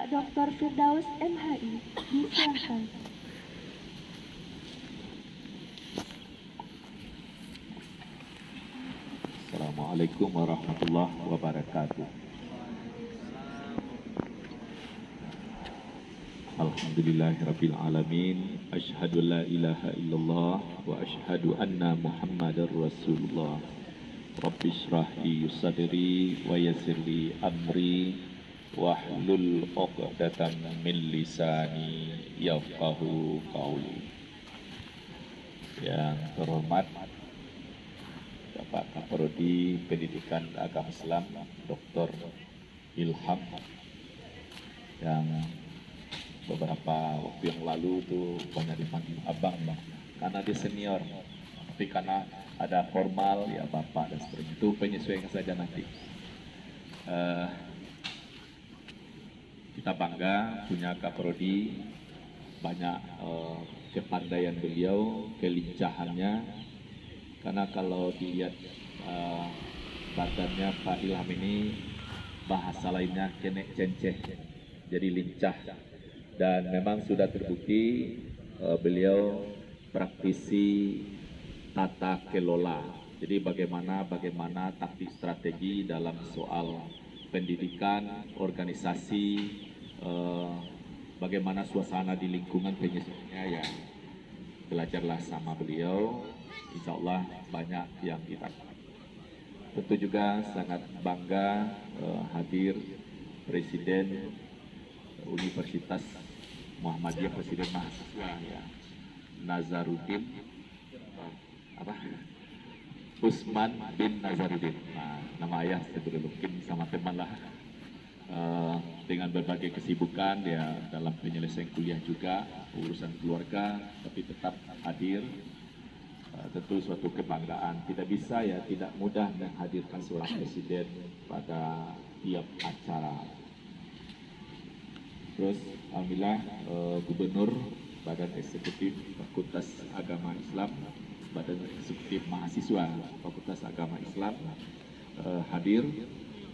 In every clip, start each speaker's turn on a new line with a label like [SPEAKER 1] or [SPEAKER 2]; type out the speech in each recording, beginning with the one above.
[SPEAKER 1] Bapak Dr. Firdaus MHI. Disilahkan.
[SPEAKER 2] Assalamualaikum warahmatullahi wabarakatuh. Alhamdulillahirabbil alamin. Asyhadu an la ilaha illallah wa asyhadu anna Muhammadar Rasulullah. Rabbi shrah li sadri wa yassir li amri wahlul 'uqdatam min lisani yafqahu qawli. Yang terhormat Bapak Kaprodi Pendidikan Agama Islam Dr. Ilham, yang beberapa waktu yang lalu tuh banyak dipanggil abang bang, karena dia senior, tapi karena ada formal ya bapak dan seterusnya, itu penyesuaian saja nanti. Kita bangga punya Kaprodi, banyak kepandaian beliau, kelincahannya. Karena kalau dilihat badannya Pak Ilham ini, bahasa lainnya kenek cenceh, jadi lincah. Dan memang sudah terbukti beliau praktisi tata kelola. Jadi bagaimana taktik strategi dalam soal pendidikan, organisasi, bagaimana suasana di lingkungan penyesuaiannya, ya belajarlah sama beliau. Insya Allah banyak yang kita. Tentu juga sangat bangga hadir Presiden Universitas Muhammadiyah, Presiden Mahasiswa ya, Nazaruddin Usman bin Nazaruddin. Nah, nama ayah saya mungkin sama teman lah. Dengan berbagai kesibukan ya dalam penyelesaian kuliah juga, urusan keluarga, tapi tetap hadir. Tentu suatu kebanggaan. Tidak bisa ya, tidak mudah menghadirkan seorang presiden pada tiap acara. Terus alhamdulillah Gubernur Badan Eksekutif Fakultas Agama Islam, Badan Eksekutif Mahasiswa Fakultas Agama Islam hadir,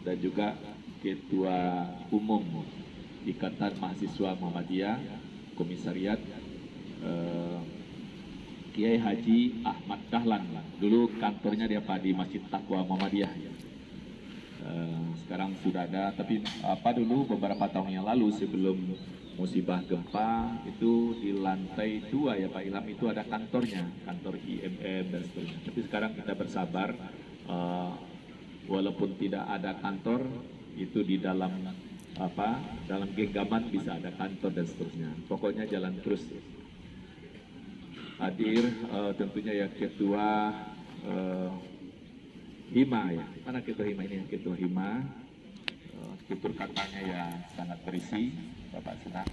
[SPEAKER 2] dan juga Ketua Umum Ikatan Mahasiswa Muhammadiyah Komisariat Kiai Haji Ahmad Dahlan. Dulu kantornya dia di Masjid Taqwa Muhammadiyah. Sekarang sudah ada, tapi dulu beberapa tahun yang lalu sebelum musibah gempa itu di lantai 2 ya Pak Ilham itu ada kantornya, kantor IMM dan seterusnya. Tapi sekarang kita bersabar, walaupun tidak ada kantor, itu di dalam dalam genggaman bisa ada kantor dan seterusnya. Pokoknya jalan terus. Hadir tentunya ya Ketua Hima ya. Mana Ketua Hima ini? Ketua Hima, tutur katanya ya sangat berisi, Bapak senang.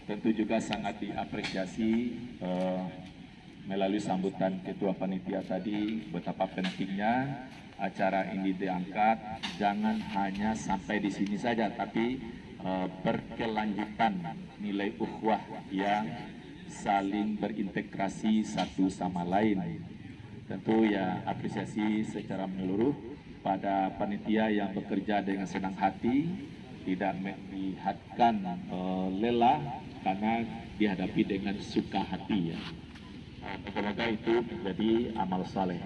[SPEAKER 2] Tentu juga sangat diapresiasi melalui sambutan Ketua Panitia tadi, betapa pentingnya acara ini diangkat. Jangan hanya sampai di sini saja, tapi berkelanjutan, nilai ukhuwah yang saling berintegrasi satu sama lain. Tentu ya apresiasi secara menyeluruh pada panitia yang bekerja dengan senang hati, tidak melihatkan lelah karena dihadapi dengan suka hati ya. Semoga itu menjadi amal saleh.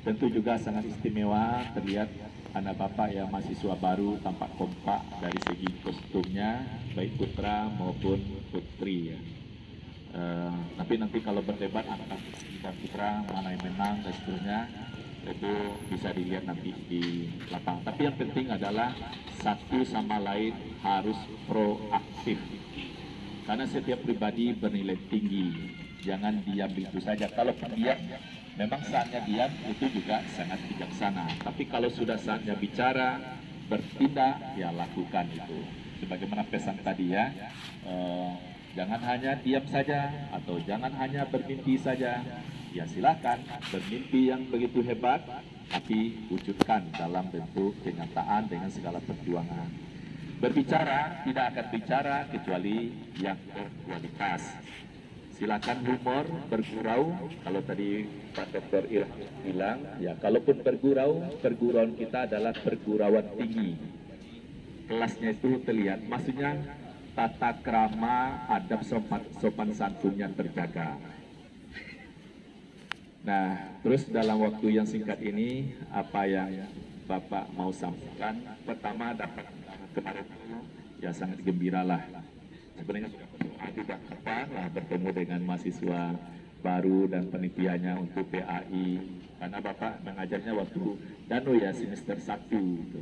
[SPEAKER 2] Tentu juga sangat istimewa terlihat anak bapak yang mahasiswa baru tampak kompak dari segi kostumnya, baik putra maupun putri ya. Tapi nanti kalau berdebat antara kita putra mana yang menang dan seterusnya, itu bisa dilihat nanti di lapangan. Tapi yang penting adalah satu sama lain harus proaktif, karena setiap pribadi bernilai tinggi. Jangan diam begitu saja. Kalau diam, memang saatnya diam itu juga sangat bijaksana. Tapi kalau sudah saatnya bicara, bertindak, ya lakukan itu. Sebagaimana pesan tadi ya, jangan hanya diam saja atau jangan hanya bermimpi saja. Ya silakan bermimpi yang begitu hebat, tapi wujudkan dalam bentuk kenyataan dengan segala perjuangan. Berbicara tidak akan bicara kecuali yang berkualitas. Silakan humor, bergurau. Kalau tadi Pak Dr. Ilham bilang, ya kalaupun bergurau, pergurauan kita adalah pergurauan tinggi. kelasnya itu terlihat, maksudnya tata krama, adab sopan santunnya terjaga. Nah, terus dalam waktu yang singkat ini, apa yang Bapak mau sampaikan? Pertama, dapat kemarin ya sangat gembiralah. Sebenarnya sudah berdoa juga bertemu dengan mahasiswa baru dan penitianya untuk PAI, karena Bapak mengajarnya waktu Danu ya semester 1 gitu.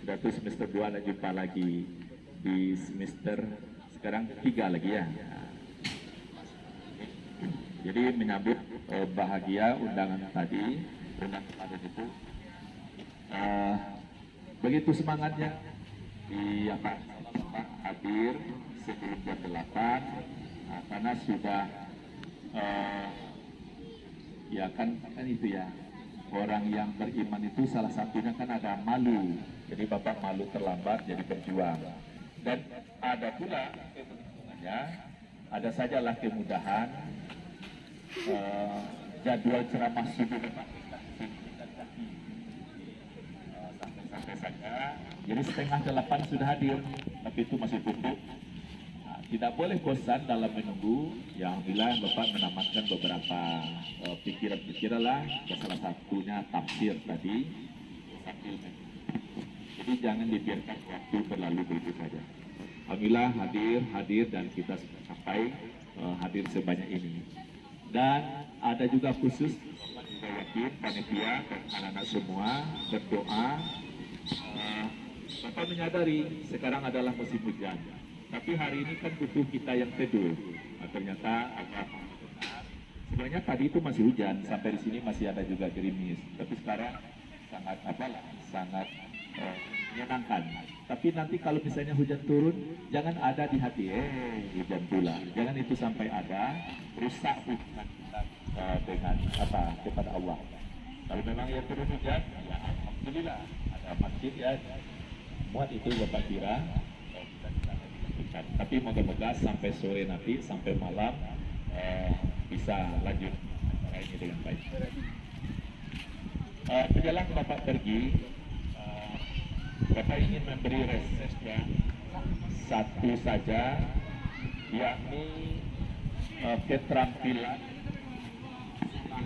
[SPEAKER 2] Sudah tuh semester 2 dan jumpa lagi di semester sekarang 3 lagi ya. Jadi menyambut bahagia undangan tadi, itu begitu semangatnya di hadir sebelum jam 8, karena sudah ya kan itu ya, orang yang beriman itu salah satunya kan ada malu. Jadi Bapak malu terlambat jadi berjuang. Dan ada pula keuntungannya, ada sajalah kemudahan jadwal ceramah subuh sampai saja. Jadi setengah 8 sudah hadir, tapi itu masih tutup. Tidak boleh bosan dalam menunggu. Ya alhamdulillah Bapak menamatkan beberapa pikiran-pikiran lah. Salah satunya tafsir tadi. Jadi jangan dibiarkan waktu berlalu begitu saja. Alhamdulillah hadir dan kita sampai hadir sebanyak ini. Dan ada juga khusus yakin panitia dan anak-anak semua berdoa. Bapak menyadari sekarang adalah musim hujan. Tapi hari ini kan butuh kita yang teduh. Nah, ternyata sebenarnya tadi itu masih hujan, sampai di sini masih ada juga gerimis. Tapi sekarang sangat menyenangkan. Tapi nanti kalau misalnya hujan turun, jangan ada di hati, hujan pula. Jangan itu sampai ada, rusak hubungan kita dengan kepada Allah. Kalau memang yang turun hujan, ya alhamdulillah ada masjid ya. Muat itu Bapak kira. Tapi moga-moga sampai sore nanti, sampai malam bisa lanjut ini dengan baik. Menjelang Bapak pergi, Bapak ingin memberi resesnya satu saja, yakni keterampilan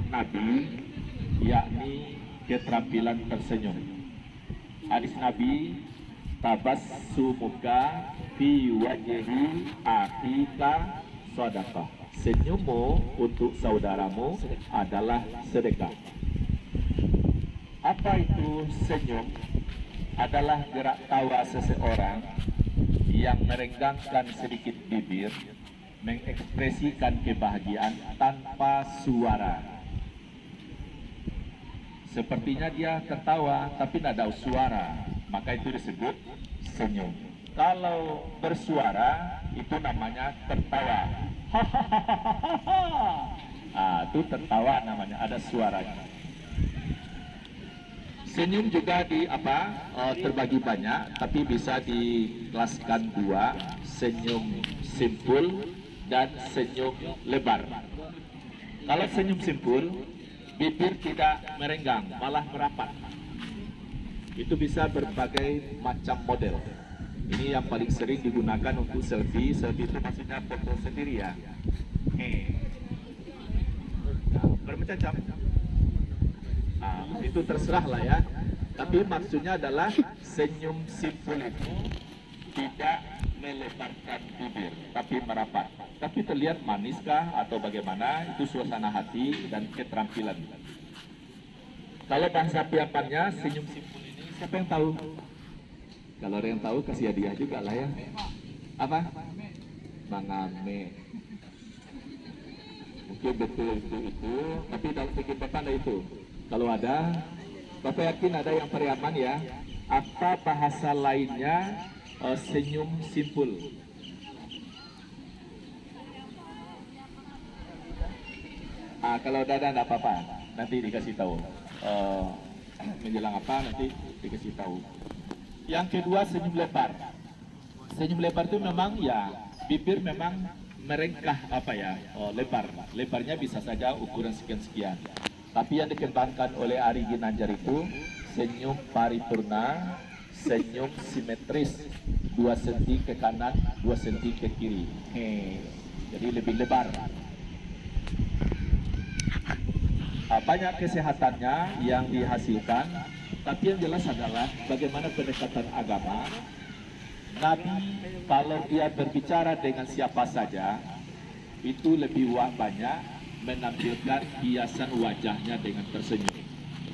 [SPEAKER 2] Nabi, yakni keterampilan tersenyum. Hadis Nabi, tabassumuka fi wajhi akhika sedekah. Senyummu untuk saudaramu adalah sedekah. Apa itu senyum? Adalah gerak tawa seseorang yang merenggangkan sedikit bibir, mengekspresikan kebahagiaan tanpa suara. Sepertinya dia tertawa tapi tidak ada suara, maka itu disebut senyum. Kalau bersuara itu namanya tertawa. Itu tertawa namanya, ada suaranya. Senyum juga terbagi banyak, tapi bisa dikelaskan dua, senyum simpul dan senyum lebar. Kalau senyum simpul, bibir tidak merenggang, malah merapat. Itu bisa berbagai macam model. Ini yang paling sering digunakan untuk selfie. Selfie itu maksudnya foto sendiri ya. Bermacam-macam. Itu terserah lah ya. Tapi maksudnya adalah senyum simpul itu tidak melebarkan bibir, tapi merapat. Tapi terlihat maniskah atau bagaimana, itu suasana hati dan keterampilan. Kalau bahasa piapannya senyum simpul ini, siapa yang tahu? Kalau ada yang tahu kasih hadiah juga lah ya. Apa? Mangame. Mungkin betul itu, tapi dalam pikir Bapak ada itu. Kalau ada, Bapak yakin ada yang periaman ya. Apa bahasa lainnya senyum simpul? Kalau ada tidak apa-apa, nanti dikasih tahu. Menjelang apa nanti dikasih tahu. Yang kedua senyum lebar. Senyum lebar itu memang ya bibir memang merengkah lebar. Lebarnya bisa saja ukuran sekian-sekian. Tapi yang dikembangkan oleh Ari Ginanjar itu senyum paripurna, senyum simetris, 2 senti ke kanan, 2 senti ke kiri. Jadi lebih lebar. Banyak kesehatannya yang dihasilkan, tapi yang jelas adalah bagaimana pendekatan agama. Nabi kalau dia berbicara dengan siapa saja, itu lebih banyak menampilkan hiasan wajahnya dengan tersenyum.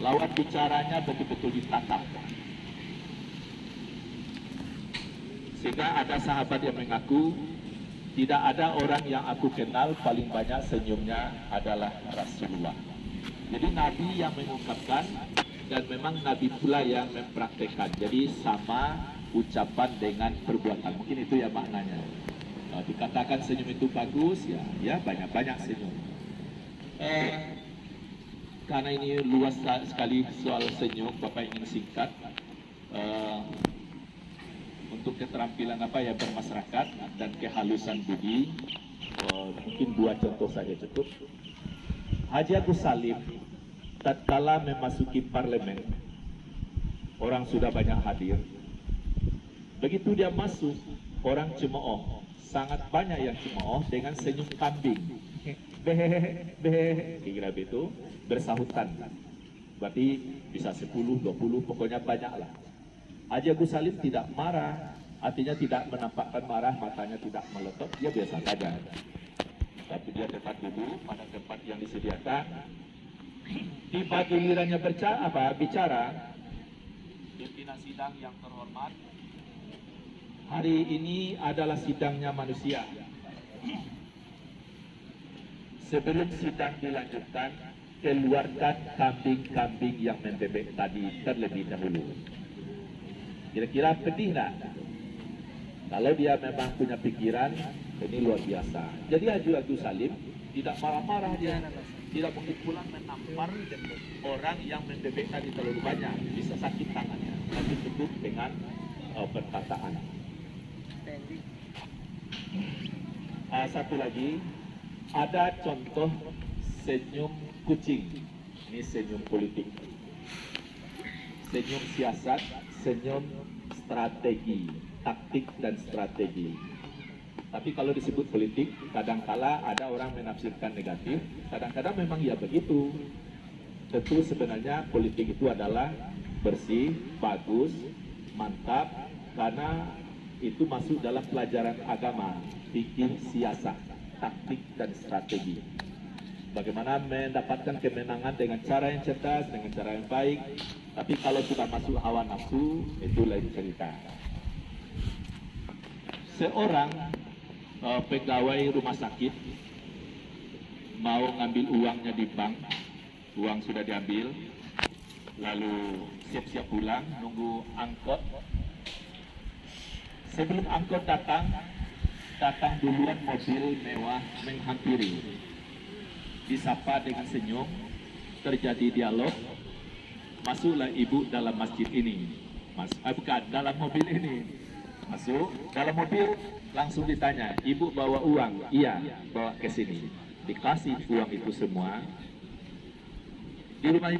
[SPEAKER 2] Lawan bicaranya betul-betul ditatap. Sehingga ada sahabat yang mengaku, tidak ada orang yang aku kenal paling banyak senyumnya adalah Rasulullah. Jadi Nabi yang mengungkapkan dan memang Nabi pula yang mempraktekkan. Jadi sama ucapan dengan perbuatan. Mungkin itu ya maknanya. Dikatakan senyum itu bagus, ya banyak-banyak senyum. Karena ini luas sekali soal senyum, Bapak ingin singkat. Untuk keterampilan bermasyarakat dan kehalusan budi, mungkin 2 contoh saja cukup. Haji Agus Salim tatkala memasuki parlemen, orang sudah banyak hadir. Begitu dia masuk, orang cemooh, sangat banyak yang cemooh dengan senyum kambing. Kira itu bersahutan. Berarti bisa 10, 20, pokoknya banyak lah. Haji Agus Salim tidak marah, artinya tidak menampakkan marah, matanya tidak meletup, dia biasa saja. Tapi dia tetap duduk pada tempat yang disediakan. Tiba gilirannya bicara, pimpinan sidang yang terhormat, hari ini adalah sidangnya manusia. Sebelum sidang dilanjutkan, keluarkan kambing-kambing yang membebek tadi terlebih dahulu. Kira-kira pedih tak? Kalau dia memang punya pikiran, ini luar biasa. Jadi Haji Agus Salim tidak marah-marah, dia tidak mungkin pulang menampar orang yang membebek tadi terlalu banyak, bisa sakit tangannya. Tapi cukup dengan perkataan. Satu lagi, ada contoh senyum kucing. Ini senyum politik, senyum siasat, senyum strategi, taktik dan strategi. Tapi kalau disebut politik, kadangkala ada orang menafsirkan negatif, kadang-kadang memang ya begitu. Tentu sebenarnya politik itu adalah bersih, bagus, mantap, karena itu masuk dalam pelajaran agama, fikih siasat, taktik dan strategi. Bagaimana mendapatkan kemenangan dengan cara yang cerdas, dengan cara yang baik. Tapi kalau sudah masuk hawa nafsu, itu lain cerita. Seorang pegawai rumah sakit mau ngambil uangnya di bank, uang sudah diambil, lalu siap-siap pulang, nunggu angkot. Sebelum angkot datang duluan mobil mewah menghampiri. Disapa dengan senyum, terjadi dialog. Masuklah ibu dalam masjid ini. Bukan, dalam mobil ini. Masuk, dalam mobil langsung ditanya, ibu bawa uang? Iya, bawa ke sini. Dikasih uang itu semua. Di rumah